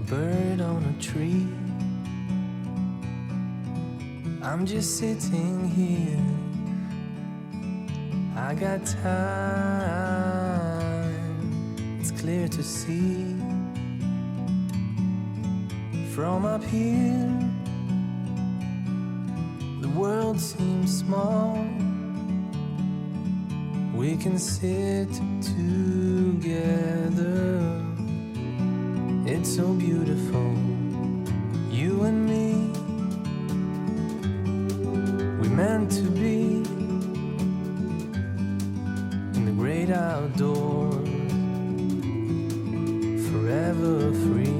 bird on a tree. I'm just sitting here. I got time. It's clear to see from up here. The world seems small. We can sit together. It's so beautiful, you and me. We meant to be in the great outdoors, forever free.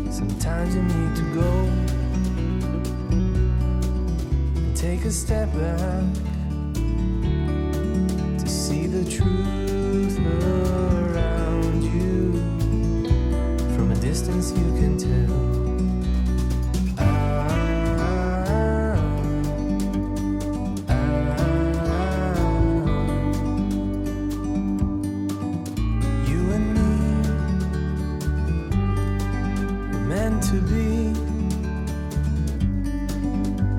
Sometimes you need to go and take a step back to see the truth around you. From a distance you can tell. You and me meant to be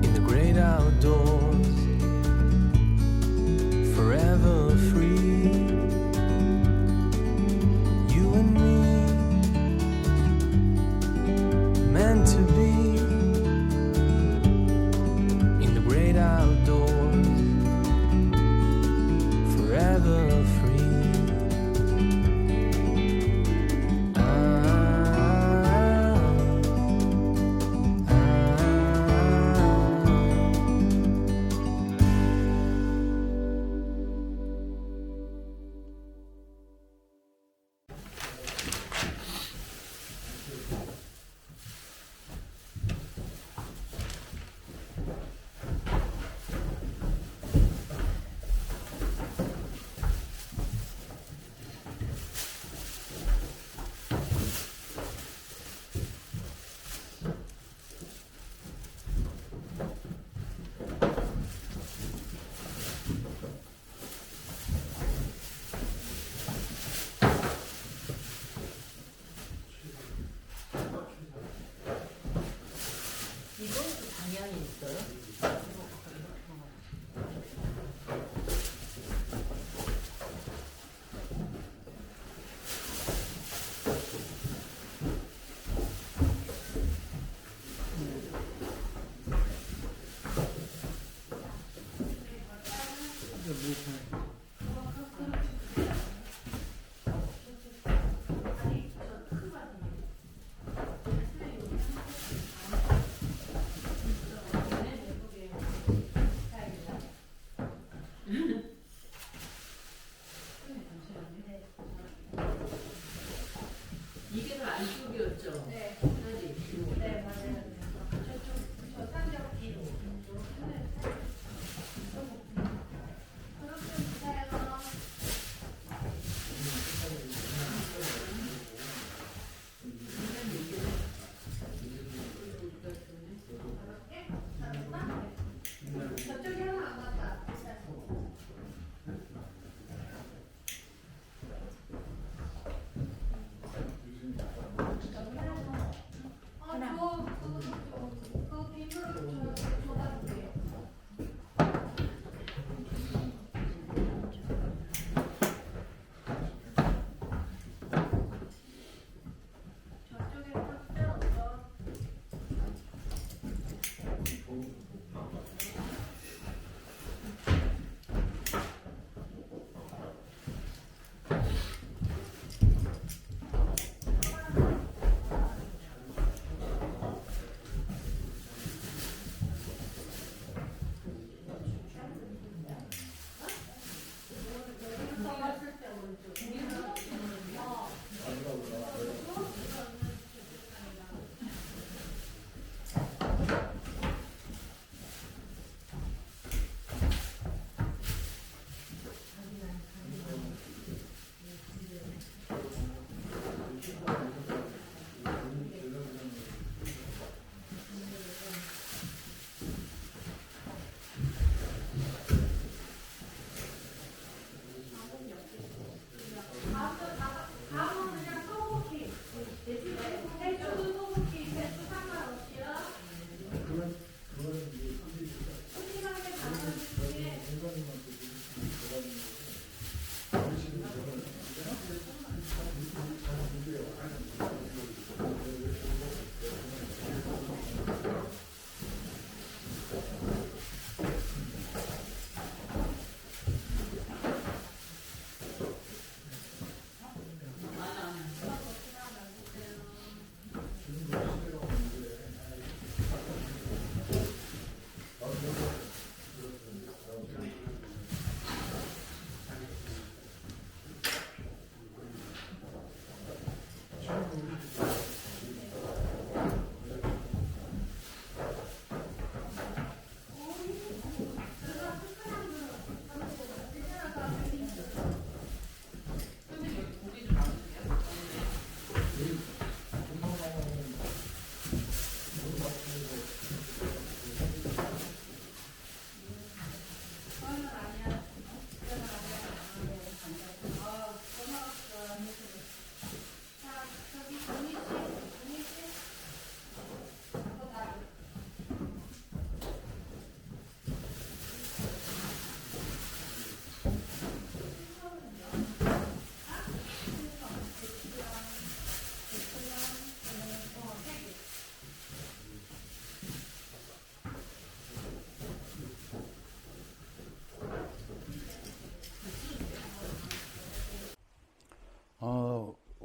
in the great outdoors,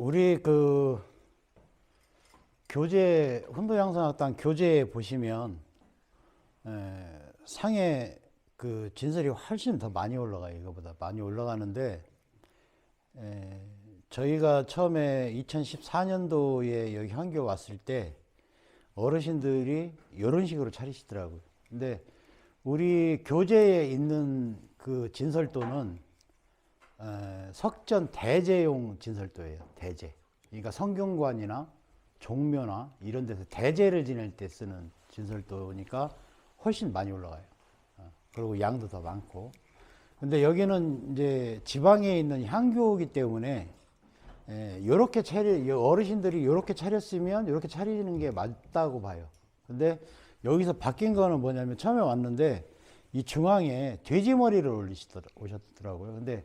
우리 그 교재 훈도양성학당 교재에 보시면 상해 그 진설이 훨씬 더 많이 올라가요. 이거보다 많이 올라가는데 저희가 처음에 2014년도에 여기 한교 왔을 때 어르신들이 이런 식으로 차리시더라고요. 근데 우리 교재에 있는 그 진설도는 석전 대제용 진설도예요. 대제. 그러니까 성균관이나 종묘나 이런 데서 대제를 지낼 때 쓰는 진설도니까 훨씬 많이 올라가요. 그리고 양도 더 많고. 근데 여기는 이제 지방에 있는 향교이기 때문에 요렇게 어르신들이 요렇게 차렸으면 요렇게 차리는 게 맞다고 봐요. 근데 여기서 바뀐 거는 뭐냐면 처음에 왔는데 이 중앙에 돼지머리를 오셨더라고요. 근데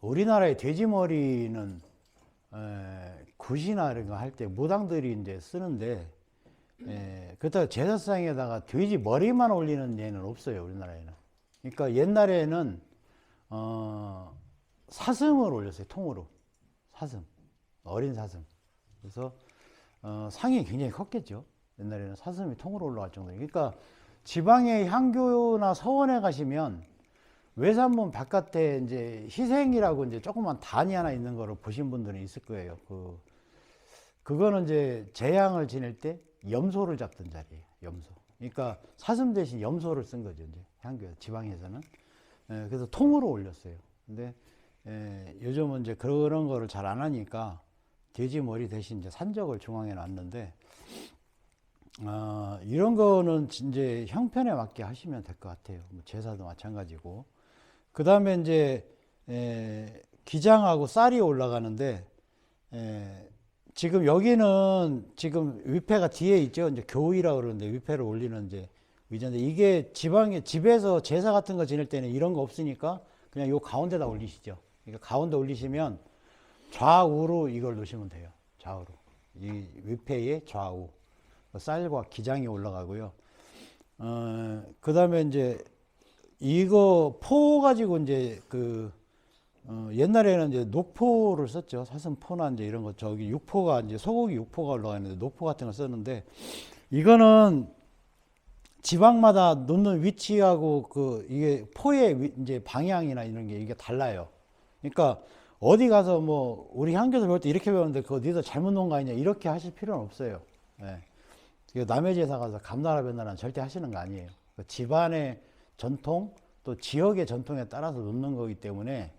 우리나라의 돼지머리는 굿이나 이런 거 할 때 무당들이 이제 쓰는데 그렇다고 제사상에다가 돼지 머리만 올리는 예는 없어요. 우리나라에는. 그러니까 옛날에는 사슴을 올렸어요. 통으로. 사슴. 어린 사슴. 그래서 상이 굉장히 컸겠죠. 옛날에는 사슴이 통으로 올라갈 정도로. 그러니까 지방의 향교나 서원에 가시면 외산문 바깥에 이제 희생이라고 이제 조그만 단이 하나 있는 거를 보신 분들은 있을 거예요. 그거는 이제 재향을 지낼 때 염소를 잡던 자리예요. 염소. 그러니까 사슴 대신 염소를 쓴 거죠. 이제 향교 지방에서는. 그래서 통으로 올렸어요. 근데 요즘은 이제 그런 거를 잘 안 하니까 돼지 머리 대신 이제 산적을 중앙에 놨는데 이런 거는 이제 형편에 맞게 하시면 될 것 같아요. 뭐 제사도 마찬가지고. 그 다음에 이제 기장하고 쌀이 올라가는데 지금 여기는 지금 위패가 뒤에 있죠. 이제 교의라고 그러는데 위패를 올리는 이제 의자인데 이게 집에서 제사 같은 거 지낼 때는 이런 거 없으니까 그냥 요 가운데다 올리시죠. 그러니까 가운데 올리시면 좌우로 이걸 놓으시면 돼요. 좌우로. 이 위패의 좌우. 쌀과 기장이 올라가고요. 그 다음에 이제 이거 포 가지고 이제 옛날에는 이제 녹포를 썼죠. 사슴포나 이제 이런 거 저기 육포가 이제 소고기 육포가 올라가는데 녹포 같은 걸 썼는데 이거는 지방마다 놓는 위치하고 이게 포의 이제 방향이나 이런 게 이게 달라요. 그러니까 어디 가서 뭐 우리 향교도 배울 때 이렇게 배웠는데 그거 니도 잘못 놓은 거 아니냐 이렇게 하실 필요는 없어요. 남의 제사 가서 감나라 변나라는 절대 하시는 거 아니에요. 집안의 전통 또 지역의 전통에 따라서 놓는 거기 때문에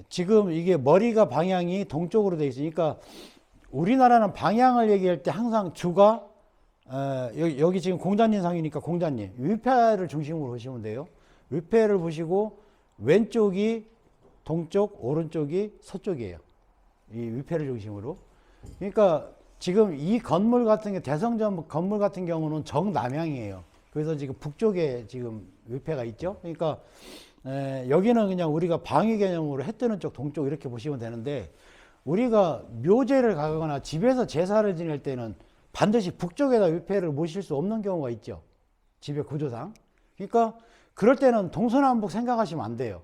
지금 이게 머리가 방향이 동쪽으로 되어 있으니까 우리나라는 방향을 얘기할 때 항상 주가 여기 지금 공자님 상이니까 공자님 위패를 중심으로 보시면 돼요. 위패를 보시고 왼쪽이 동쪽, 오른쪽이 서쪽이에요. 이 위패를 중심으로. 그러니까 지금 이 건물 같은 게 대성전 건물 같은 경우는 정남향이에요. 그래서 지금 북쪽에 지금 위패가 있죠. 그러니까 여기는 그냥 우리가 방위 개념으로 해 뜨는 쪽 동쪽 이렇게 보시면 되는데 우리가 묘제를 가거나 집에서 제사를 지낼 때는 반드시 북쪽에다 위패를 모실 수 없는 경우가 있죠. 집의 구조상. 그러니까 그럴 때는 동서남북 생각하시면 안 돼요.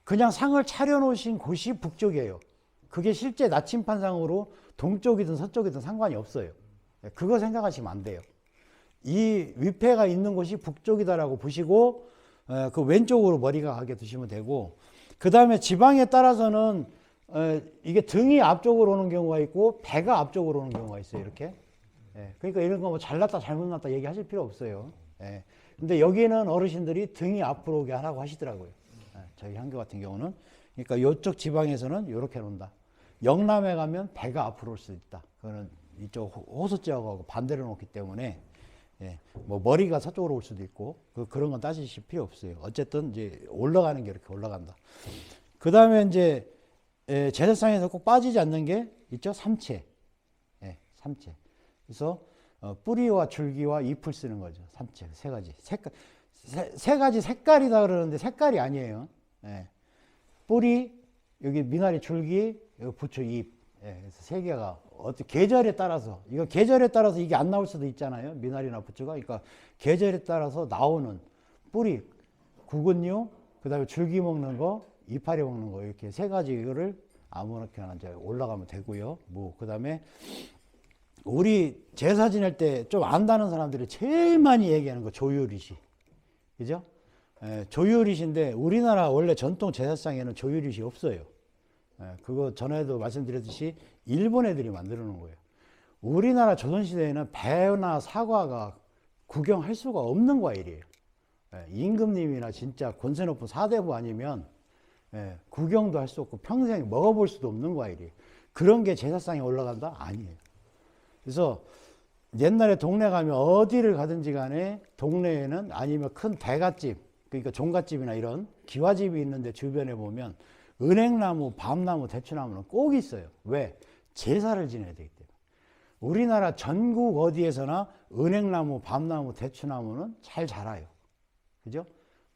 그냥 상을 차려놓으신 곳이 북쪽이에요. 그게 실제 나침판상으로 동쪽이든 서쪽이든 상관이 없어요. 그거 생각하시면 안 돼요. 이 위패가 있는 곳이 북쪽이다라고 보시고 그 왼쪽으로 머리가 가게 두시면 되고 그 다음에 지방에 따라서는 이게 등이 앞쪽으로 오는 경우가 있고 배가 앞쪽으로 오는 경우가 있어요. 이렇게. 그러니까 이런 거 뭐 잘났다 잘못났다 얘기하실 필요 없어요. 근데 여기는 어르신들이 등이 앞으로 오게 하라고 하시더라고요. 저희 향교 같은 경우는. 그러니까 이쪽 지방에서는 이렇게 놓는다. 영남에 가면 배가 앞으로 올 수 있다. 그거는 이쪽 호수 지역하고 반대로 놓기 때문에 뭐 머리가 서쪽으로 올 수도 있고 그런 건 따지실 필요 없어요. 어쨌든 이제 올라가는 게 이렇게 올라간다. 그 다음에 이제 제사상에서 꼭 빠지지 않는 게 있죠. 삼채. 삼채. 그래서 뿌리와 줄기와 잎을 쓰는 거죠. 삼채 세 가지. 세 가지 색깔이다 그러는데 색깔이 아니에요. 뿌리, 여기 미나리 줄기, 여기 부추 잎. 그래서 세 개가 계절에 따라서 이거 계절에 따라서 이게 안 나올 수도 있잖아요. 미나리나 부추가. 그러니까 계절에 따라서 나오는 뿌리, 구근류, 그다음에 줄기 먹는 거, 이파리 먹는 거 이렇게 세 가지 이거를 아무렇게나 이제 올라가면 되고요. 뭐 그다음에 우리 제사 지낼 때 좀 안다는 사람들이 제일 많이 얘기하는 거 조유리시, 그죠? 조유리시인데 우리나라 원래 전통 제사상에는 조유리시 없어요. 그거 전에도 말씀드렸듯이 일본 애들이 만들어 놓은 거예요. 우리나라 조선시대에는 배나 사과가 구경할 수가 없는 과일이에요. 임금님이나 진짜 권세 높은 사대부 아니면 구경도 할 수 없고 평생 먹어볼 수도 없는 과일이에요. 그런 게 제사상에 올라간다? 아니에요. 그래서 옛날에 동네 가면 어디를 가든지 간에 동네에는 아니면 큰 대갓집, 그러니까 종갓집이나 이런 기와집이 있는데 주변에 보면 은행나무, 밤나무, 대추나무는 꼭 있어요. 왜? 제사를 지내야 되기 때문에. 우리나라 전국 어디에서나 은행나무, 밤나무, 대추나무는 잘 자라요. 그죠?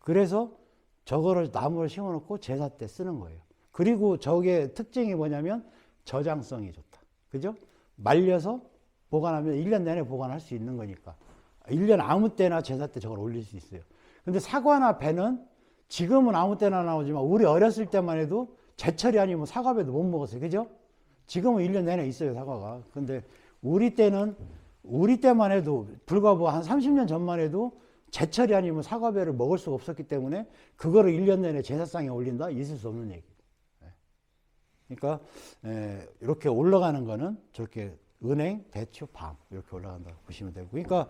그래서 저거를 나무를 심어놓고 제사 때 쓰는 거예요. 그리고 저게 특징이 뭐냐면 저장성이 좋다. 그죠? 말려서 보관하면 1년 내내 보관할 수 있는 거니까 1년 아무 때나 제사 때 저걸 올릴 수 있어요. 근데 사과나 배는 지금은 아무 때나 나오지만 우리 어렸을 때만 해도 제철이 아니면 사과배도 못 먹었어요. 그죠? 지금은 1년 내내 있어요, 사과가. 근데 우리 때만 해도 불과 뭐 한 30년 전만 해도 제철이 아니면 사과배를 먹을 수가 없었기 때문에 그거를 1년 내내 제사상에 올린다? 있을 수 없는 얘기예요. 그러니까 이렇게 올라가는 거는 저렇게 은행, 대추, 밤 이렇게 올라간다고 보시면 되고, 그러니까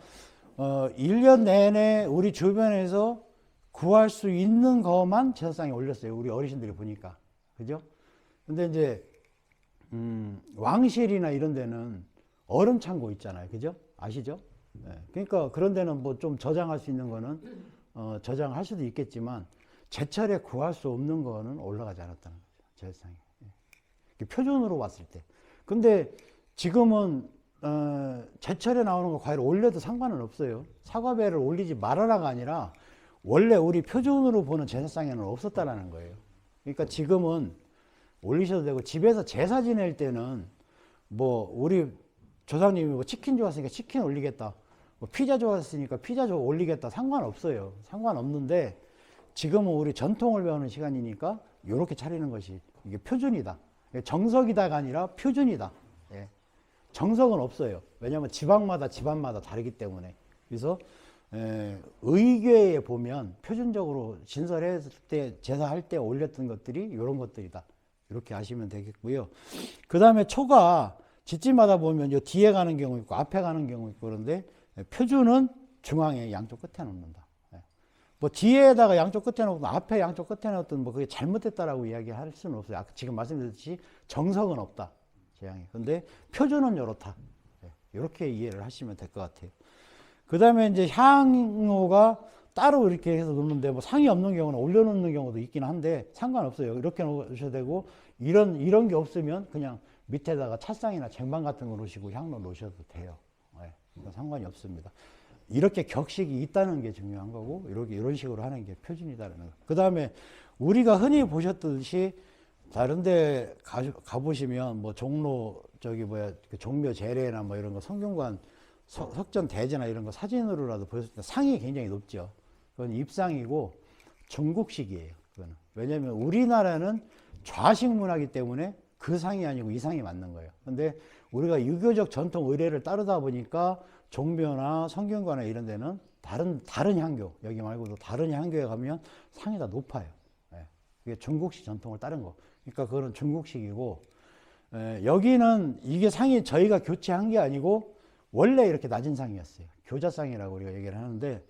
1년 내내 우리 주변에서 구할 수 있는 것만 제사상에 올렸어요. 우리 어르신들이 보니까. 그죠? 근데 이제 왕실이나 이런 데는 얼음 창고 있잖아요. 그죠? 아시죠? 그러니까 그런 데는 뭐 좀 저장할 수 있는 거는 저장할 수도 있겠지만 제철에 구할 수 없는 거는 올라가지 않았다는 거죠. 제사상에. 표준으로 봤을 때. 근데 지금은 제철에 나오는 거 과일 올려도 상관은 없어요. 사과배를 올리지 말아라가 아니라 원래 우리 표준으로 보는 제사상에는 없었다라는 거예요. 그러니까 지금은 올리셔도 되고, 집에서 제사 지낼 때는 뭐 우리 조상님이 뭐 치킨 좋아했으니까 치킨 올리겠다, 뭐 피자 좋아했으니까 피자 올리겠다, 상관없어요. 상관없는데 지금은 우리 전통을 배우는 시간이니까 이렇게 차리는 것이 이게 표준이다. 정석이다가 아니라 표준이다. 예. 정석은 없어요. 왜냐하면 지방마다 집안마다 다르기 때문에. 그래서 의궤에 보면 표준적으로 진설했을 때 제사할 때 올렸던 것들이 이런 것들이다. 이렇게 아시면 되겠고요. 그 다음에 초가 집집마다 보면 요 뒤에 가는 경우 있고 앞에 가는 경우 있고 그런데 표준은 중앙에 양쪽 끝에 놓는다. 뭐 뒤에다가 양쪽 끝에 놓고 앞에 양쪽 끝에 놓든 뭐 그게 잘못됐다라고 이야기할 수는 없어요. 아까 지금 말씀드렸듯이 정석은 없다. 재앙이. 근데 표준은 이렇다. 이렇게 이해를 하시면 될 것 같아요. 그 다음에 이제 향로가 따로 이렇게 해서 놓는데 뭐 상이 없는 경우는 올려놓는 경우도 있긴 한데 상관없어요. 이렇게 놓으셔도 되고, 이런 게 없으면 그냥 밑에다가 찻상이나 쟁반 같은 거 놓으시고 향로 놓으셔도 돼요. 그러니까 상관이 없습니다. 이렇게 격식이 있다는 게 중요한 거고, 이런 식으로 하는 게 표준이다라는 거. 그 다음에 우리가 흔히 보셨듯이 다른 데 가보시면 뭐 종로 그 종묘 제례나 뭐 이런 거 성균관 석전 대제나 이런 거 사진으로라도 보셨을 때 상이 굉장히 높죠. 그건 입상이고 중국식이에요. 그거는. 왜냐하면 우리나라는 좌식 문화이기 때문에 그 상이 아니고 이 상이 맞는 거예요. 근데 우리가 유교적 전통 의례를 따르다 보니까 종묘나 성균관에 이런 데는 다른 향교, 여기 말고도 다른 향교에 가면 상이 다 높아요. 그게 중국식 전통을 따른 거. 그러니까 그거는 중국식이고, 여기는 이게 상이 저희가 교체한 게 아니고 원래 이렇게 낮은 상이었어요. 교자상이라고 우리가 얘기를 하는데,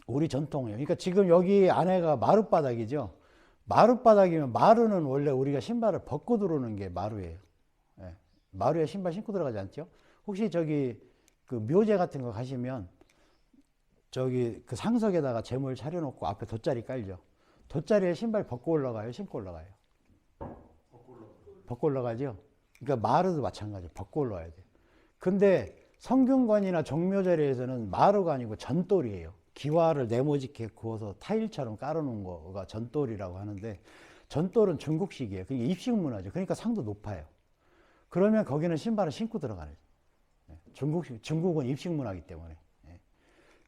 우리 전통이에요. 그러니까 지금 여기 안에가 마룻바닥이죠. 마룻바닥이면, 마루는 원래 우리가 신발을 벗고 들어오는 게 마루예요. 마루에 신발 신고 들어가지 않죠? 혹시 그 묘제 같은 거 가시면 그 상석에다가 재물 차려놓고 앞에 돗자리 깔죠. 돗자리에 신발 벗고 올라가요? 신고 올라가요? 벗고 올라가죠? 그러니까 마루도 마찬가지예요. 벗고 올라가야 돼요. 근데 성균관이나 종묘제례에서는 마루가 아니고 전돌이에요. 기와를 네모지게 구워서 타일처럼 깔아놓은 거가 전돌이라고 하는데, 전돌은 중국식이에요. 그게 입식 문화죠. 그러니까 상도 높아요. 그러면 거기는 신발을 신고 들어가는 거예요. 중국은 입식 문화이기 때문에.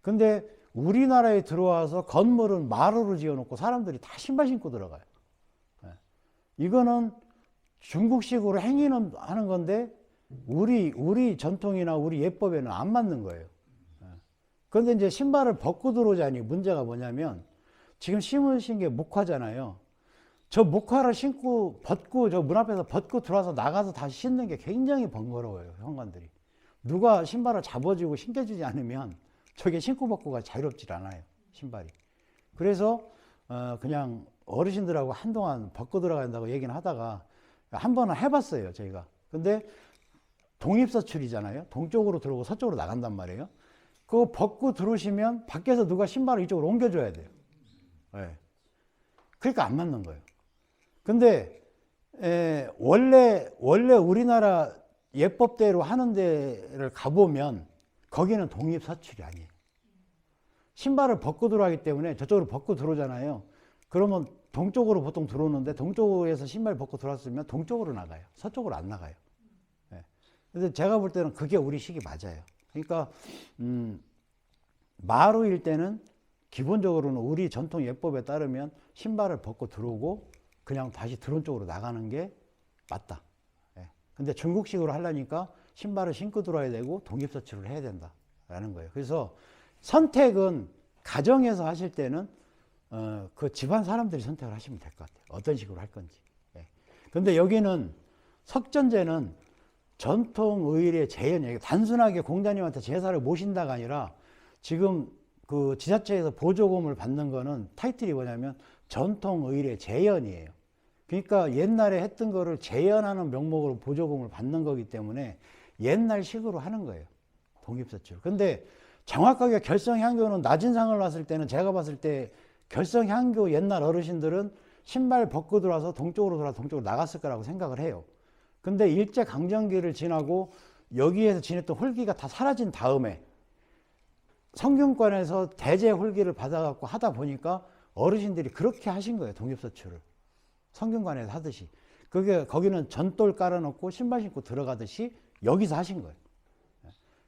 근데 우리나라에 들어와서 건물은 마루로 지어놓고 사람들이 다 신발 신고 들어가요. 이거는 중국식으로 행위는 하는 건데 우리 전통이나 우리 예법에는 안 맞는 거예요. 그런데 이제 신발을 벗고 들어오자니 문제가 뭐냐면 지금 신으신 게 목화잖아요. 저 목화를 신고 벗고 저 문 앞에서 벗고 들어와서 나가서 다시 신는 게 굉장히 번거로워요. 현관들이. 누가 신발을 잡아주고 신겨주지 않으면 저게 신고 벗고가 자유롭질 않아요. 신발이. 그래서 그냥 어르신들하고 한동안 벗고 들어간다고 얘기는 하다가 한 번은 해봤어요. 저희가. 근데 동입서출이잖아요. 동쪽으로 들어오고 서쪽으로 나간단 말이에요. 그거 벗고 들어오시면 밖에서 누가 신발을 이쪽으로 옮겨줘야 돼요. 네. 그러니까 안 맞는 거예요. 근데 원래 우리나라 예법대로 하는 데를 가보면 거기는 동입서출이 아니에요. 신발을 벗고 들어가기 때문에 저쪽으로 벗고 들어오잖아요. 그러면 동쪽으로 보통 들어오는데 동쪽에서 신발 벗고 들어왔으면 동쪽으로 나가요. 서쪽으로 안 나가요. 네. 그래서 제가 볼 때는 그게 우리 식이 맞아요. 그러니까 마루일 때는 기본적으로는 우리 전통 예법에 따르면 신발을 벗고 들어오고 그냥 다시 들어온 쪽으로 나가는 게 맞다. 예. 근데 중국식으로 하려니까 신발을 신고 들어와야 되고 동입서출을 해야 된다라는 거예요. 그래서 선택은 가정에서 하실 때는 그 집안 사람들이 선택을 하시면 될 것 같아요. 어떤 식으로 할 건지. 예. 근데 여기는 석전제는 전통의례 재현이에요. 단순하게 공자님한테 제사를 모신다가 아니라 지금 그 지자체에서 보조금을 받는 거는 타이틀이 뭐냐면 전통의례 재현이에요. 그러니까 옛날에 했던 거를 재현하는 명목으로 보조금을 받는 거기 때문에 옛날식으로 하는 거예요. 동입서출. 근데 정확하게 결성향교는 낮은 상을 놨을 때는 제가 봤을 때 결성향교 옛날 어르신들은 신발 벗고 들어와서 동쪽으로 돌아 동쪽으로 나갔을 거라고 생각을 해요. 근데 일제강점기를 지나고 여기에서 지냈던 홀기가 다 사라진 다음에 성균관에서 대제 홀기를 받아갖고 하다 보니까 어르신들이 그렇게 하신 거예요. 동입서출을. 성균관에서 하듯이. 거기는 전돌 깔아놓고 신발 신고 들어가듯이 여기서 하신 거예요.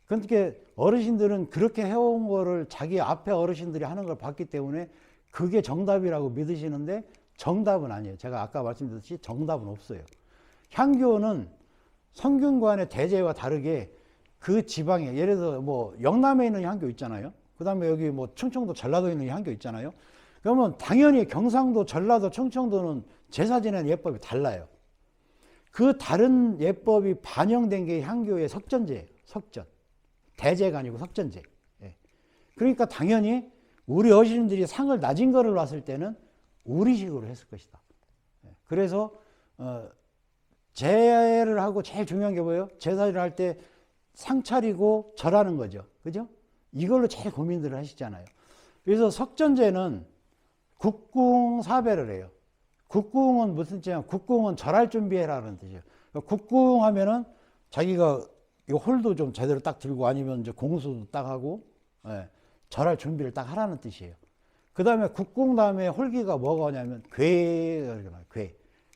그러니까 어르신들은 그렇게 해온 거를 자기 앞에 어르신들이 하는 걸 봤기 때문에 그게 정답이라고 믿으시는데 정답은 아니에요. 제가 아까 말씀드렸듯이 정답은 없어요. 향교는 성균관의 대제와 다르게 그 지방에 예를 들어 뭐 영남에 있는 향교 있잖아요. 그 다음에 여기 뭐 충청도 전라도에 있는 향교 있잖아요. 그러면 당연히 경상도 전라도 충청도는 제사 지내는 예법이 달라요. 그 다른 예법이 반영된 게 향교의 석전제예요. 석전. 대제가 아니고 석전제. 예. 그러니까 당연히 우리 어르신들이 상을 낮은 거를 놨을 때는 우리식으로 했을 것이다. 예. 그래서 제를 하고 제일 중요한 게 뭐예요? 제사를 할 때 상 차리고 절하는 거죠. 그죠? 이걸로 제일 고민들을 하시잖아요. 그래서 석전제는 국궁사배를 해요. 국궁은 무슨 뜻이냐? 국궁은 절할 준비해라는 뜻이에요. 국궁 하면은 자기가 이 홀도 좀 제대로 딱 들고 아니면 이제 공수도 딱 하고, 예, 절할 준비를 딱 하라는 뜻이에요. 그 다음에 국궁 다음에 홀기가 뭐가 오냐면 괴.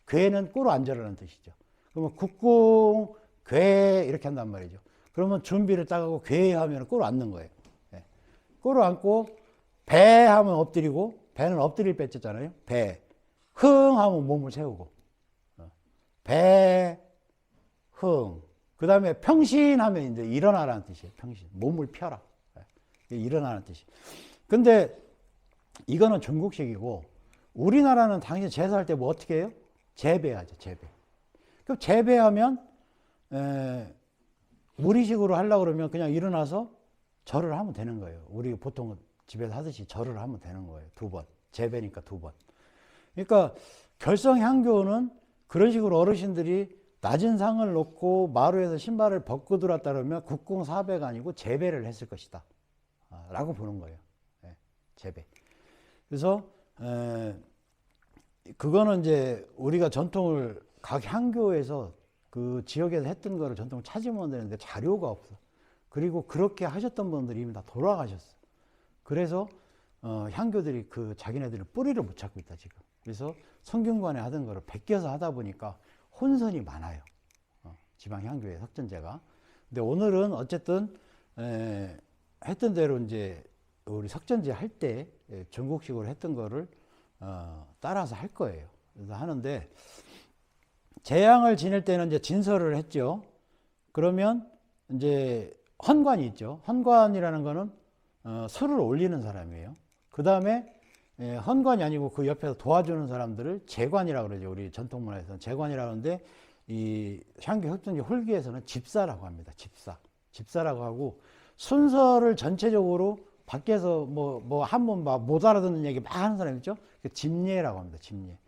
괴는 꿇어 앉으라는 뜻이죠. 그러면 국궁, 괴 이렇게 한단 말이죠. 그러면 준비를 딱 하고 괴 하면 꿇어 앉는 거예요. 예. 꿇어 앉고 배 하면 엎드리고 배는 엎드릴 뺐잖아요. 배. 흥 하면 몸을 세우고. 배, 흥. 그 다음에 평신하면 이제 일어나라는 뜻이에요. 평신. 몸을 펴라. 일어나는 뜻이. 근데 이거는 중국식이고 우리나라는 당연히 제사할 때 뭐 어떻게 해요? 재배하죠. 재배. 그럼 재배하면 우리식으로 하려고 그러면 그냥 일어나서 절을 하면 되는 거예요. 우리 보통 집에서 하듯이 절을 하면 되는 거예요. 2번. 재배니까 2번. 그러니까 결성향교는 그런 식으로 어르신들이 낮은 상을 놓고 마루에서 신발을 벗고 들어왔다 그러면 국궁사배가 아니고 재배를 했을 것이다. 라고 보는 거예요. 예, 재배. 그래서 그거는 이제 우리가 전통을 각 향교에서 그 지역에서 했던 거를 전통을 찾으면 되는데 자료가 없어. 그리고 그렇게 하셨던 분들이 이미 다 돌아가셨어. 그래서 향교들이 그 자기네들의 뿌리를 못 찾고 있다 지금. 그래서 성균관에 하던 거를 베껴서 하다 보니까 혼선이 많아요. 지방 향교의 석전제가. 근데 오늘은 어쨌든 했던 대로 이제 우리 석전제 할 때 중국식으로 했던 거를 따라서 할 거예요. 그래서 하는데 재앙을 지낼 때는 이제 진설을 했죠. 그러면 이제 헌관이 있죠. 헌관이라는 거는 술을 올리는 사람이에요. 그 다음에 헌관이 아니고 그 옆에서 도와주는 사람들을 재관이라고 그러죠. 우리 전통 문화에서는 재관이라고 하는데 이 향교 흡전지 홀기에서는 집사라고 합니다. 집사라고 하고 순서를 전체적으로 밖에서 뭐 한 번 막 못 알아듣는 얘기 막 하는 사람 있죠. 집례라고 합니다. 집례.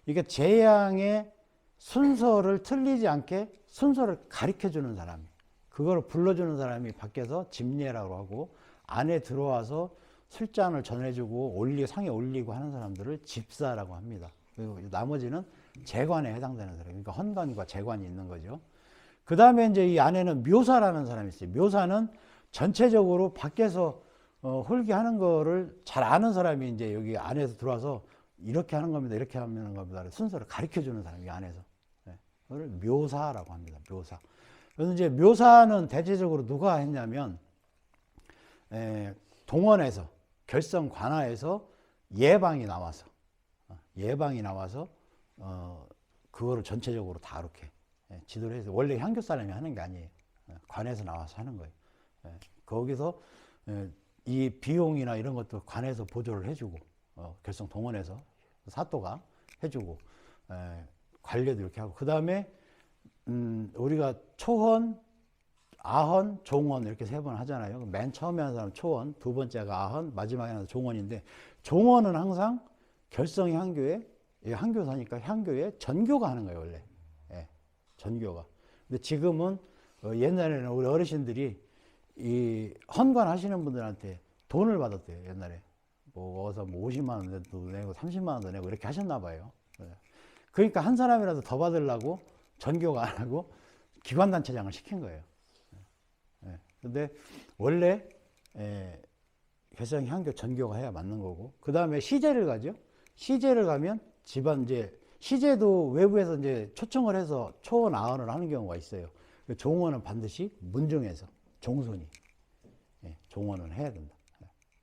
이게 재앙의 순서를 틀리지 않게 순서를 가르쳐 주는 사람, 그거를 불러주는 사람이 밖에서 집례라고 하고, 안에 들어와서 술잔을 전해주고 상에 올리고 하는 사람들을 집사라고 합니다. 그리고 나머지는 재관에 해당되는 사람, 그러니까 헌관과 재관이 있는 거죠. 그 다음에 이제 이 안에는 묘사라는 사람이 있어요. 묘사는 전체적으로 밖에서 홀기하는 거를 잘 아는 사람이 이제 여기 안에서 들어와서 이렇게 하는 겁니다, 이렇게 하는 겁니다, 순서를 가르쳐 주는 사람이 안에서. 그걸 묘사라고 합니다. 묘사. 그래서 이제 묘사는 대체적으로 누가 했냐면 동원에서, 결성 관하에서 예방이 나와서 그거를 전체적으로 다 이렇게 지도를 해서, 원래 향교 사람이 하는 게 아니에요. 관에서 나와서 하는 거예요. 거기서 이 비용이나 이런 것도 관에서 보조를 해주고, 결성 동원에서 사또가 해주고, 관리도 이렇게 하고, 그 다음에 우리가 초헌, 아헌, 종헌 이렇게 세 번 하잖아요. 맨 처음에 하는 사람 초헌, 두 번째가 아헌, 마지막에 하는 종헌인데, 종헌은 항상 결성 향교에, 향교사니까 향교에 전교가 하는 거예요, 원래. 전교가. 근데 지금은 옛날에는 우리 어르신들이 이 헌관 하시는 분들한테 돈을 받았대요. 옛날에 뭐 어서 50만 원도 내고 30만 원도 내고 이렇게 하셨나 봐요. 그러니까 한 사람이라도 더 받으려고 전교가 안 하고 기관단체장을 시킨 거예요. 근데 원래 결성 향교 전교가 해야 맞는 거고, 그 다음에 시제를 가죠. 시제를 가면 집안 이제 시제도 외부에서 이제 초청을 해서 초원 아언을 하는 경우가 있어요. 종원은 반드시 문중에서 종손이 종원은 해야 된다.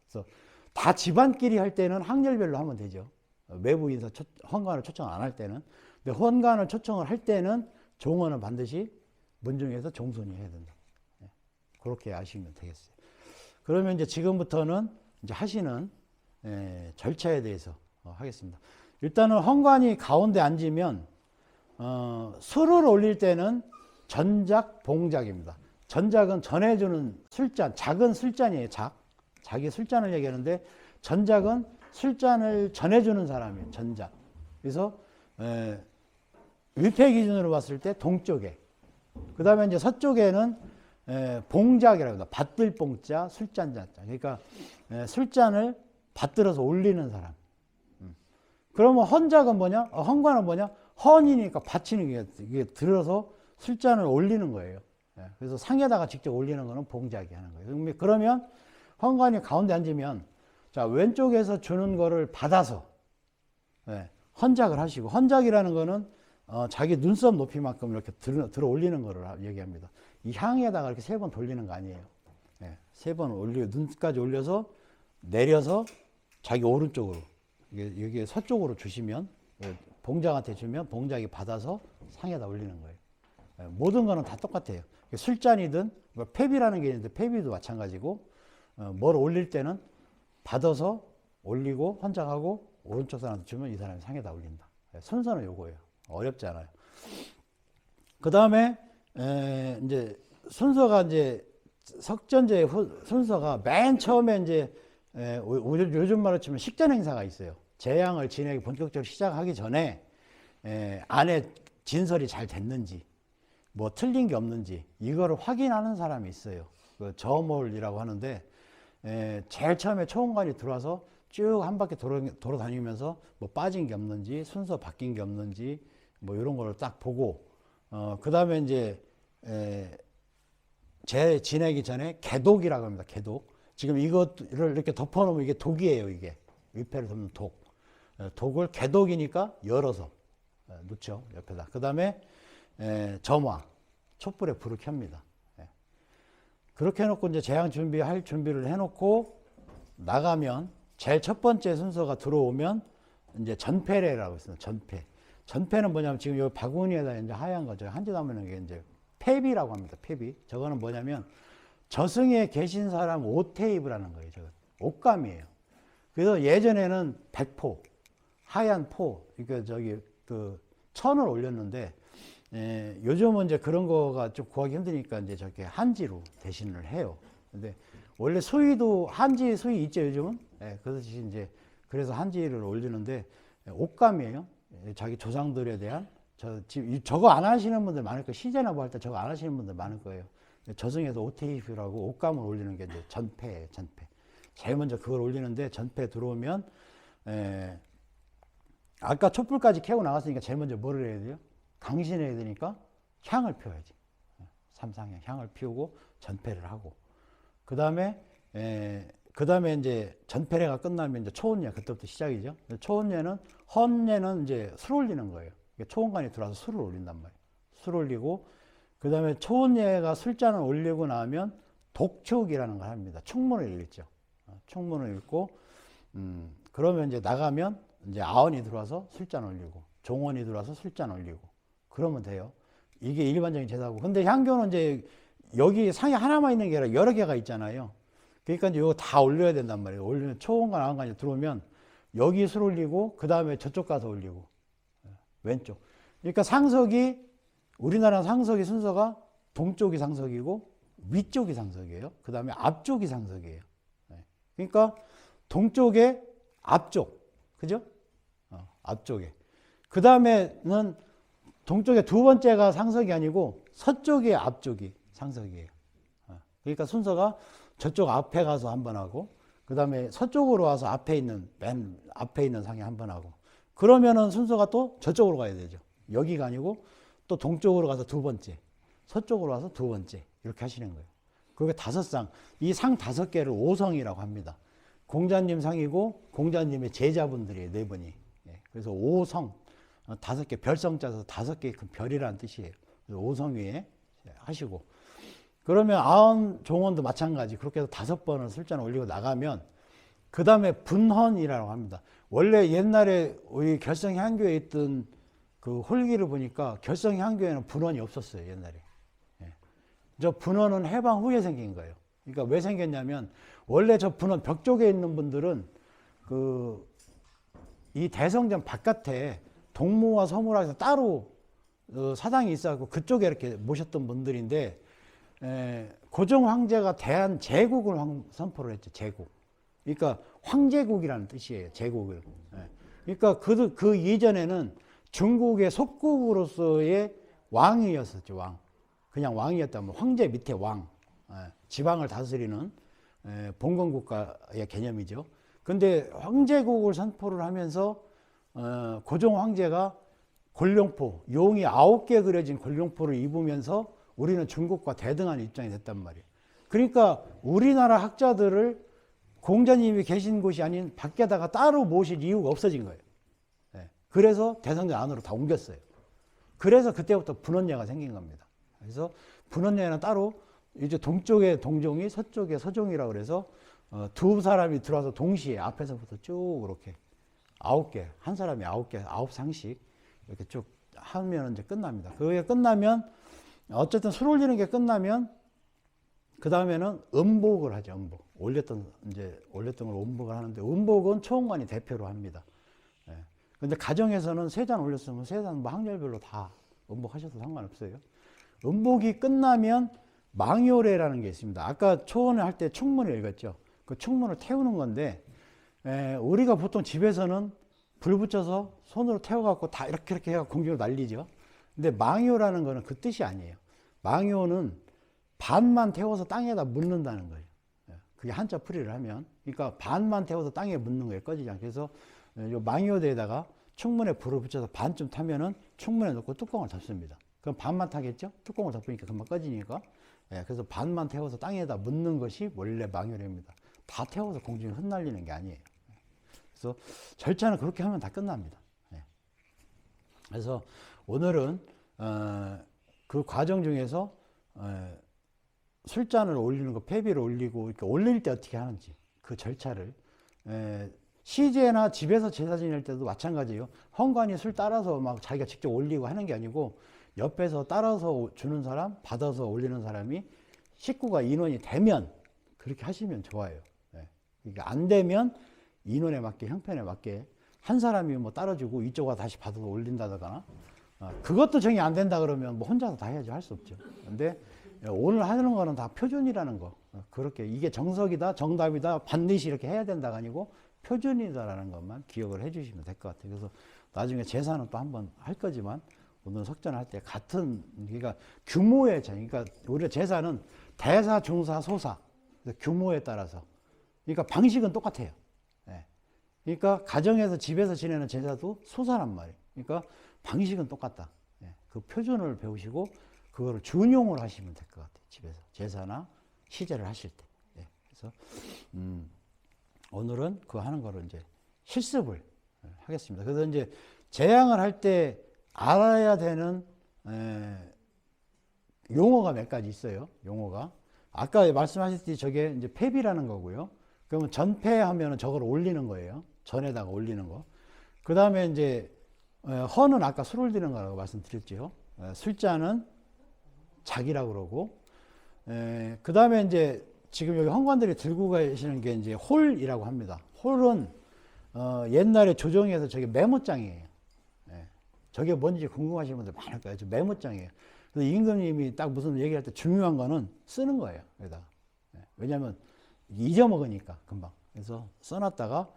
그래서 다 집안끼리 할 때는 학렬별로 하면 되죠. 외부 인사 헌관을 초청 안 할 때는. 근데 헌관을 초청을 할 때는 종원은 반드시 문중에서 종손이 해야 된다. 그렇게 아시면 되겠어요. 그러면 이제 지금부터는 이제 하시는 절차에 대해서 하겠습니다. 일단은 헌관이 가운데 앉으면 술을 올릴 때는 전작, 봉작입니다. 전작은 전해주는 술잔, 작은 술잔이에요. 자기 술잔을 얘기하는데, 전작은 술잔을 전해주는 사람이에요. 전작. 그래서 위패 기준으로 봤을 때 동쪽에, 그 다음에 이제 서쪽에는 봉작이라고 합니다. 받들 봉자, 술잔 자자. 그러니까 술잔을 받들어서 올리는 사람. 그러면 헌작은 뭐냐? 헌관은 뭐냐? 헌이니까 받치는 게, 이게 들어서 술잔을 올리는 거예요. 그래서 상에다가 직접 올리는 거는 봉작이 하는 거예요. 그러면 헌관이 가운데 앉으면, 자, 왼쪽에서 주는 거를 받아서 헌작을 하시고, 헌작이라는 거는 자기 눈썹 높이만큼 이렇게 들어 올리는 거를 얘기합니다. 이 향에다가 이렇게 세 번 돌리는 거 아니에요. 세 번 올리고, 눈까지 올려서 내려서 자기 오른쪽으로, 여기 서쪽으로 주시면, 봉작한테 주면 봉작이 받아서 상에다 올리는 거예요. 모든 거는 다 똑같아요. 술잔이든, 폐비라는 게 있는데 폐비도 마찬가지고, 뭘 올릴 때는 받아서 올리고 헌작하고 오른쪽 사람한테 주면 이 사람이 상에다 올린다. 순서는 요거예요. 어렵지 않아요. 그 다음에 이제 순서가, 이제 석전제 순서가 맨 처음에 이제 요즘 말로 치면 식전 행사가 있어요. 재앙을 지내기 본격적으로 시작하기 전에 안에 진설이 잘 됐는지, 뭐 틀린 게 없는지 이거를 확인하는 사람이 있어요. 그 저몰이라고 하는데, 제일 처음에 초원관이 들어와서 쭉 한 바퀴 돌아다니면서 뭐 빠진 게 없는지, 순서 바뀐 게 없는지, 뭐 이런 거를 딱 보고, 그 다음에 이제 지내기 전에 개독이라고 합니다. 개독. 지금 이것을 이렇게 덮어놓으면 이게 독이에요. 이게 위패를 덮는 독. 독을 개독이니까 열어서 놓죠, 옆에다. 그 다음에 점화, 촛불에 불을 켭니다. 그렇게 해놓고 이제 재앙 준비할 준비를 해놓고 나가면, 제일 첫 번째 순서가 들어오면 이제 전패례라고 있어요. 전패. 전패는 뭐냐면 지금 여기 바구니에다 이제 하얀 거죠. 한지 담는 게 이제 폐비라고 합니다. 폐비. 저거는 뭐냐면 저승에 계신 사람 옷 테이프라는 거예요. 저거 옷감이에요. 그래서 예전에는 백포, 하얀 포, 그러니까 저기 그 천을 올렸는데 요즘은 이제 그런 거가 좀 구하기 힘드니까 이제 저렇게 한지로 대신을 해요. 근데 원래 수의도 한지 수의 있죠 요즘은. 그래서 이제 그래서 한지를 올리는데 옷감이에요. 자기 조상들에 대한 저거 안 하시는 분들 많을 거예요. 시제나 뭐 할 때 저거 안 하시는 분들 많을 거예요. 저승에서 오테이프라고 옷감을 올리는 게 이제 전패예요. 전패. 제일 먼저 그걸 올리는데 전패 들어오면 아까 촛불까지 켜고 나갔으니까 제일 먼저 뭐를 해야 돼요? 강신해야 되니까 향을 피워야지. 삼상향 향을 피우고 전패를 하고 그 다음에 이제 전패례가 끝나면 이제 초혼례 그때부터 시작이죠. 초혼례는 헌례는 이제 술 올리는 거예요. 초혼관이 들어와서 술을 올린단 말이에요. 술 올리고 그 다음에 초혼례가 술잔을 올리고 나면 독촉이라는 걸 합니다. 충문을 읽죠. 충문을 읽고 그러면 이제 나가면 이제 아원이 들어와서 술잔 올리고 종원이 들어와서 술잔 올리고 그러면 돼요. 이게 일반적인 제사고. 근데 향교는 이제 여기 상에 하나만 있는 게 아니라 여러 개가 있잖아요. 그러니까 이제 이거 다 올려야 된단 말이에요. 올리면 초원과 나원관이 들어오면 여기 술 올리고 그 다음에 저쪽 가서 올리고 왼쪽. 그러니까 상석이 우리나라 상석의 순서가 동쪽이 상석이고 위쪽이 상석이에요. 그 다음에 앞쪽이 상석이에요. 그러니까 동쪽에 앞쪽, 그죠? 앞쪽에. 그 다음에는 동쪽에 두 번째가 상석이 아니고 서쪽의 앞쪽이 상석이에요. 그러니까 순서가 저쪽 앞에 가서 한 번 하고 그 다음에 서쪽으로 와서 앞에 있는 맨 앞에 있는 상에 한 번 하고 그러면은 순서가 또 저쪽으로 가야 되죠. 여기가 아니고 또 동쪽으로 가서 두 번째, 서쪽으로 와서 두 번째 이렇게 하시는 거예요. 그게 다섯 상, 이 상 다섯 개를 오성이라고 합니다. 공자님 상이고 공자님의 제자분들이에요, 네 분이. 그래서 오성, 다섯 개, 별성 짜서 다섯 개의 큰 별이라는 뜻이에요. 오성 위에 하시고 그러면 아흔 종원도 마찬가지 그렇게 해서 다섯 번을 술잔을 올리고 나가면 그 다음에 분헌이라고 합니다. 원래 옛날에 우리 결성향교에 있던 그 홀기를 보니까 결성향교에는 분헌이 없었어요, 옛날에. 저 분헌은 해방 후에 생긴 거예요. 그러니까 왜 생겼냐면 원래 저 분헌 벽 쪽에 있는 분들은 그 이 대성전 바깥에 동무와 서무라 해서 따로 사당이 있어갖고 그쪽에 이렇게 모셨던 분들인데 고종 황제가 대한 제국을 선포를 했죠. 제국. 그러니까 황제국이라는 뜻이에요. 제국을. 그러니까 그 이전에는 중국의 속국으로서의 왕이었었죠. 왕. 그냥 왕이었다면 황제 밑에 왕. 지방을 다스리는 봉건국가의 개념이죠. 근데 황제국을 선포를 하면서 고종 황제가 골룡포, 용이 9개 그려진 골룡포를 입으면서 우리는 중국과 대등한 입장이 됐단 말이에요. 그러니까 우리나라 학자들을 공자님이 계신 곳이 아닌 밖에다가 따로 모실 이유가 없어진 거예요. 그래서 대성전 안으로 다 옮겼어요. 그래서 그때부터 분원예가 생긴 겁니다. 그래서 분원예는 따로 이제 동쪽에 동종이 서쪽에 서종이라고 그래서 두 사람이 들어와서 동시에 앞에서부터 쭉 이렇게 9개, 한 사람이 9개, 9상씩 이렇게 쭉 하면 이제 끝납니다. 그게 끝나면 어쨌든 술 올리는 게 끝나면 그 다음에는 음복을 하죠. 음복. 올렸던 걸 음복을 하는데 음복은 초원관이 대표로 합니다. 근데 가정에서는 세 잔 올렸으면 세 잔 뭐 학렬별로 다 음복하셔도 상관없어요. 음복이 끝나면 망요례라는 게 있습니다. 아까 초원을 할 때 충문을 읽었죠. 그 충문을 태우는 건데 우리가 보통 집에서는 불 붙여서 손으로 태워갖고 다 이렇게 해서 공중으로 날리죠. 근데 망요라는 거는 그 뜻이 아니에요. 망요는 반만 태워서 땅에다 묻는다는 거예요. 그게 한자 풀이를 하면. 그러니까 반만 태워서 땅에 묻는 거예요. 꺼지지 않게. 그래서 요 망요대에다가 충문에 불을 붙여서 반쯤 타면은 충문에 넣고 뚜껑을 덮습니다. 그럼 반만 타겠죠? 뚜껑을 덮으니까 금방 꺼지니까. 그래서 반만 태워서 땅에다 묻는 것이 원래 망요례입니다. 다 태워서 공중에 흩날리는 게 아니에요. 그래서 절차는 그렇게 하면 다 끝납니다. 그래서 오늘은 그 과정 중에서 술잔을 올리는 거, 폐비를 올리고 이렇게 올릴 때 어떻게 하는지 그 절차를 시제나 집에서 제사 지낼 때도 마찬가지예요. 헌관이 술 따라서 막 자기가 직접 올리고 하는 게 아니고 옆에서 따라서 주는 사람, 받아서 올리는 사람이 식구가 인원이 되면 그렇게 하시면 좋아요. 예. 그러니까 안 되면 인원에 맞게, 형편에 맞게 한 사람이 뭐 따라주고 이쪽가 다시 받아서 올린다거나 그것도 정이 안 된다 그러면 뭐 혼자서 다 해야지 할 수 없죠. 근데 오늘 하는 거는 다 표준이라는 거. 그렇게 이게 정석이다, 정답이다, 반드시 이렇게 해야 된다가 아니고 표준이다라는 것만 기억을 해 주시면 될 것 같아요. 그래서 나중에 제사는 또 한번 할 거지만 오늘 석전할 때 같은, 그러니까 규모의 제, 그러니까 우리가 제사는 대사, 중사, 소사 규모에 따라서, 그러니까 방식은 똑같아요. 예. 그러니까 가정에서 집에서 지내는 제사도 소사란 말이에요. 그러니까 방식은 똑같다. 예. 그 표준을 배우시고 그거를 준용을 하시면 될 것 같아요. 집에서 제사나 시제를 하실 때. 예. 그래서 오늘은 그거 하는 거를 이제 실습을 하겠습니다. 그래서 이제 제양을 할 때 알아야 되는 용어가 몇 가지 있어요. 용어가. 아까 말씀하셨듯이 저게 이제 폐비라는 거고요. 그러면 전폐하면은 저걸 올리는 거예요. 전에다가 올리는 거. 그 다음에 이제 허는 아까 술을 드는 거라고 말씀드렸죠. 술자는 작이라고 그러고, 그 다음에 이제 지금 여기 헌관들이 들고 가시는 게 이제 홀이라고 합니다. 홀은 옛날에 조정에서 저게 메모장이에요. 저게 뭔지 궁금하신 분들 많을 거예요. 저 메모장이에요. 그래서 임금님이 딱 무슨 얘기할 때 중요한 거는 쓰는 거예요. 여기다가. 왜냐하면 잊어먹으니까 금방. 그래서 써놨다가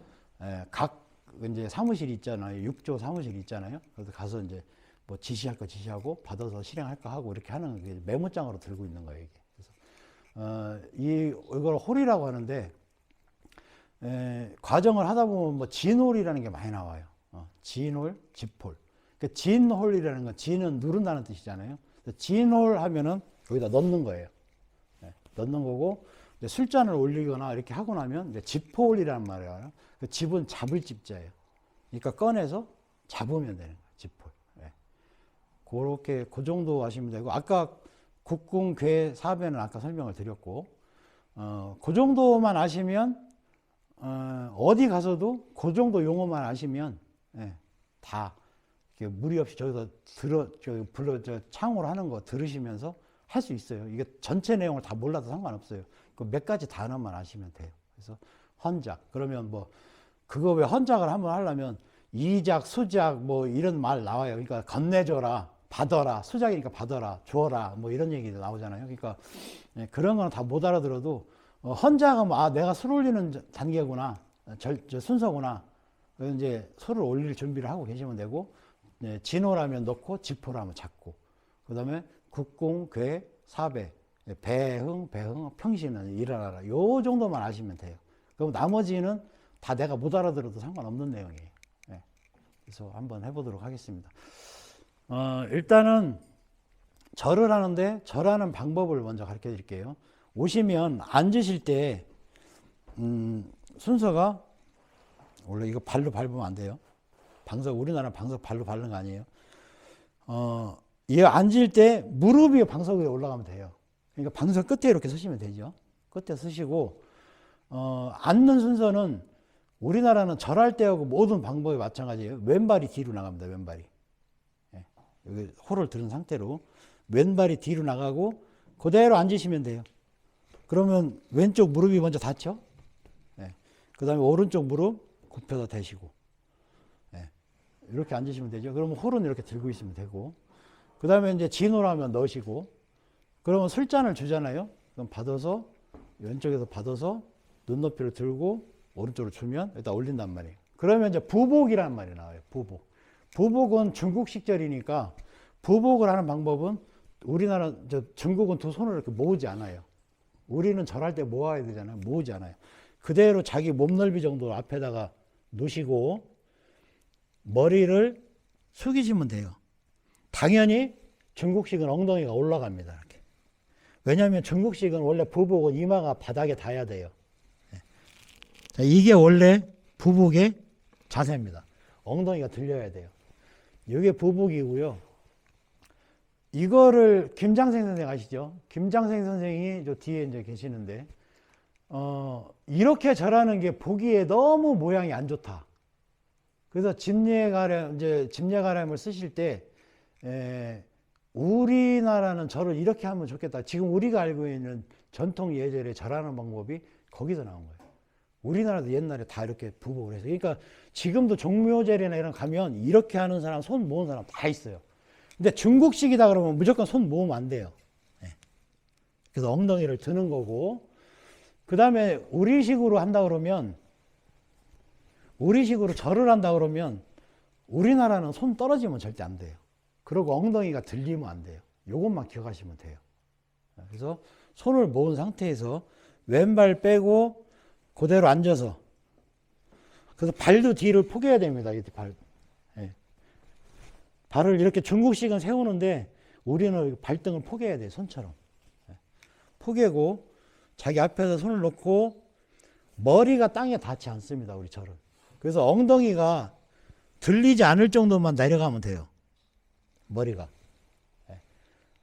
각 이제 사무실 있잖아요. 6조 사무실 있잖아요. 그래서 가서 이제 뭐 지시할 거 지시하고 받아서 실행할 거 하고 이렇게 하는 게 메모장으로 들고 있는 거예요. 이게. 그래서 이걸 홀이라고 하는데 과정을 하다 보면 뭐 진홀이라는 게 많이 나와요. 진홀, 집홀. 그러니까 진홀이라는 건 진은 누른다는 뜻이잖아요. 진홀 하면은 여기다 넣는 거예요. 넣는 거고 술잔을 올리거나 이렇게 하고 나면 이제 집홀이라는 말이에요. 그 집은 잡을 집자예요. 그러니까 꺼내서 잡으면 되는 거예요. 집홀. 그렇게 그 정도 하시면 되고 아까 국궁, 괴, 사배는 아까 설명을 드렸고 그 정도만 아시면 어디 가서도 그 정도 용어만 아시면 다 무리 없이 저기서 창으로 하는 거 들으시면서 할 수 있어요. 이게 전체 내용을 다 몰라도 상관없어요. 그 몇 가지 단어만 아시면 돼요. 그래서 헌작 그러면 뭐 그거 왜 헌작을 한번 하려면 이작, 수작 뭐 이런 말 나와요. 그러니까 건네줘라, 받아라, 수작이니까 받아라, 줘라 뭐 이런 얘기도 나오잖아요. 그러니까 그런 거는 다 못 알아들어도 헌작은 아 내가 술 올리는 단계구나, 순서구나. 이제 술을 올릴 준비를 하고 계시면 되고 진호라면 넣고 집호라면 잡고 그다음에 국궁, 괴, 사배, 배흥, 평신은 일어나라. 요 정도만 아시면 돼요. 그럼 나머지는 다 내가 못 알아들어도 상관없는 내용이에요. 그래서 한번 해보도록 하겠습니다. 일단은 절을 하는데 절하는 방법을 먼저 가르쳐 드릴게요. 오시면 앉으실 때 순서가 원래 이거 발로 밟으면 안 돼요. 방석 우리나라 방석 발로 밟는 거 아니에요. 이 앉을 때 무릎이 방석 위에 올라가면 돼요. 그러니까 방석 끝에 이렇게 서시면 되죠. 끝에 서시고 앉는 순서는 우리나라는 절할 때하고 모든 방법이 마찬가지예요. 왼발이 뒤로 나갑니다. 왼발이. 여기 호를 들은 상태로 왼발이 뒤로 나가고 그대로 앉으시면 돼요. 그러면 왼쪽 무릎이 먼저 닿죠. 그 다음에 오른쪽 무릎 굽혀서 대시고 이렇게 앉으시면 되죠. 그러면 홀은 이렇게 들고 있으면 되고 그 다음에 이제 진호라면 넣으시고 그러면 술잔을 주잖아요. 그럼 받아서 왼쪽에서 받아서 눈높이를 들고 오른쪽으로 주면 여기다 올린단 말이에요. 그러면 이제 부복이라는 말이 나와요. 부복. 부복은 중국식 절이니까 부복을 하는 방법은 우리나라 중국은 두 손을 이렇게 모으지 않아요. 우리는 절할 때 모아야 되잖아요. 모으지 않아요. 그대로 자기 몸 넓이 정도 앞에다가 놓으시고 머리를 숙이시면 돼요. 당연히 중국식은 엉덩이가 올라갑니다. 이렇게. 왜냐하면 중국식은 원래 부복은 이마가 바닥에 닿아야 돼요. 자, 이게 원래 부복의 자세입니다. 엉덩이가 들려야 돼요. 이게 부복이고요. 이거를 김장생 선생 아시죠? 김장생 선생이 저 뒤에 이제 계시는데 이렇게 절하는 게 보기에 너무 모양이 안 좋다. 그래서 집례가람을 쓰실 때 우리나라는 절을 이렇게 하면 좋겠다. 지금 우리가 알고 있는 전통 예절의 절하는 방법이 거기서 나온 거예요. 우리나라도 옛날에 다 이렇게 부복을 해서. 그러니까 지금도 종묘절이나 이런 가면 이렇게 하는 사람, 손 모은 사람 다 있어요. 근데 중국식이다 그러면 무조건 손 모으면 안 돼요. 그래서 엉덩이를 드는 거고, 그 다음에 우리식으로 한다 그러면, 우리식으로 절을 한다 그러면 우리나라는 손 떨어지면 절대 안 돼요. 그리고 엉덩이가 들리면 안 돼요. 요것만 기억하시면 돼요. 그래서 손을 모은 상태에서 왼발 빼고 그대로 앉아서, 그래서 발도 뒤를 포개야 됩니다. 이렇게 발을 이렇게 중국식은 세우는데 우리는 발등을 포개야 돼요. 손처럼. 포개고 자기 앞에서 손을 놓고 머리가 땅에 닿지 않습니다. 우리 절은. 그래서 엉덩이가 들리지 않을 정도만 내려가면 돼요. 머리가.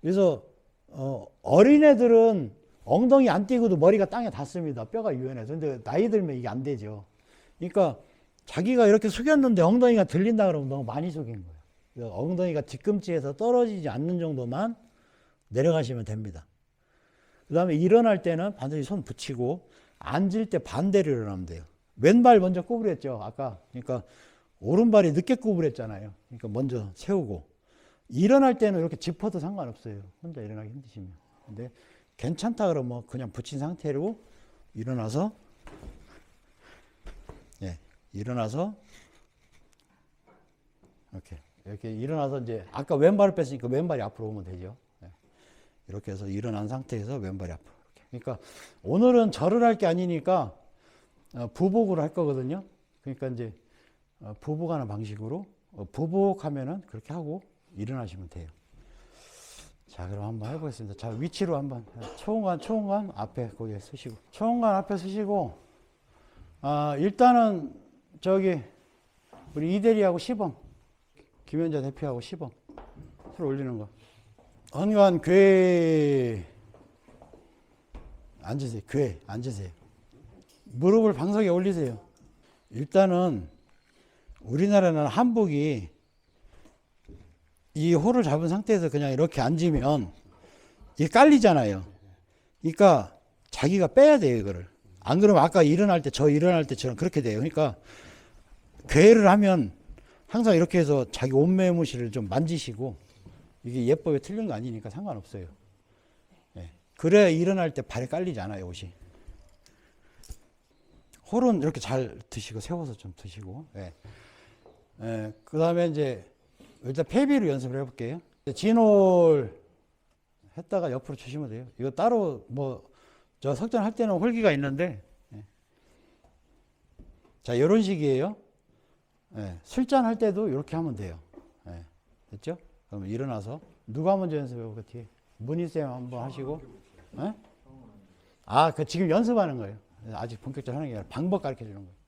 그래서 어린애들은 엉덩이 안 띄고도 머리가 땅에 닿습니다. 뼈가 유연해서. 근데 나이 들면 이게 안 되죠. 그러니까 자기가 이렇게 숙였는데 엉덩이가 들린다 그러면 너무 많이 숙인 거예요. 그래서 엉덩이가 뒤꿈치에서 떨어지지 않는 정도만 내려가시면 됩니다. 그 다음에 일어날 때는 반드시 손 붙이고, 앉을 때 반대로 일어나면 돼요. 왼발 먼저 구부렸죠, 아까. 그러니까 오른발이 늦게 구부렸잖아요. 그러니까 먼저 세우고, 일어날 때는 이렇게 짚어도 상관없어요. 혼자 일어나기 힘드시면. 근데 괜찮다 그러면 그냥 붙인 상태로 일어나서, 일어나서 이렇게 일어나서 이제 아까 왼발을 뺐으니까 왼발이 앞으로 오면 되죠. 이렇게 해서 일어난 상태에서 왼발이 앞으로. 그러니까 오늘은 절을 할 게 아니니까 부복으로 할 거거든요. 그러니까 이제 부복하는 방식으로 부복하면은 그렇게 하고 일어나시면 돼요. 자, 그럼 한번 해보겠습니다. 자, 위치로 한번 초원관 앞에 거기에 서시고, 초원관 앞에 서시고, 일단은 저기 우리 이대리하고 시범, 김현자 대표하고 시범 손 올리는 거. 언관 궤 앉으세요. 궤 앉으세요. 무릎을 방석에 올리세요. 일단은 우리나라는 한복이 이 홀을 잡은 상태에서 그냥 이렇게 앉으면 이게 깔리잖아요. 그러니까 자기가 빼야 돼요, 이거를. 안 그러면 아까 일어날 때처럼 그렇게 돼요. 그러니까 궤를 하면 항상 이렇게 해서 자기 옷매무실을 좀 만지시고, 이게 예법에 틀린 거 아니니까 상관없어요. 그래야 일어날 때 발에 깔리지 않아요, 옷이. 홀은 이렇게 잘 드시고, 세워서 좀 드시고. 그 다음에 이제 일단 패비로 연습을 해볼게요. 진홀 했다가 옆으로 주시면 돼요. 이거 따로 저 석전 할 때는 홀기가 있는데, 자, 이런 식이에요. 술잔 할 때도 이렇게 하면 돼요. 됐죠? 그럼 일어나서 누가 먼저 연습해볼까? 뒤에 문희쌤 한번 하시고. 그 지금 연습하는 거예요. 아직 본격적으로 하는 게 아니라 방법 가르쳐 주는 거예요.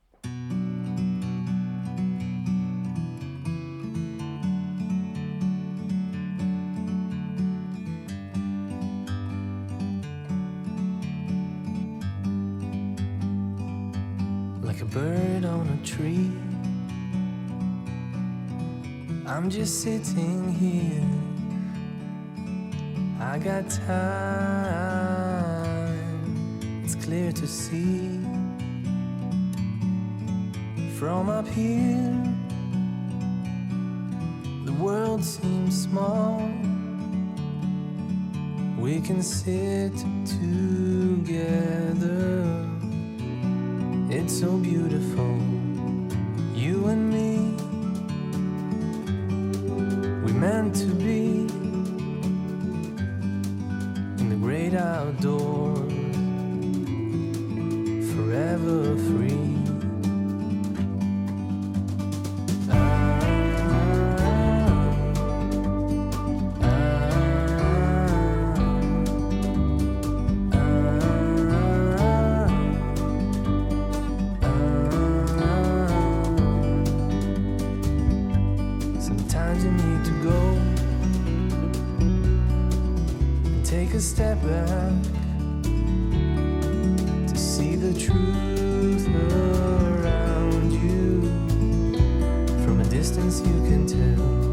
Like a bird on a tree, I'm just sitting here. I got time, it's clear to see. From up here, the world seems small. We can sit together. It's so beautiful, you and me. We meant to be in the great outdoors, forever free. Sometimes you need to go and take a step back to see see the truth around you. From a distance you can tell.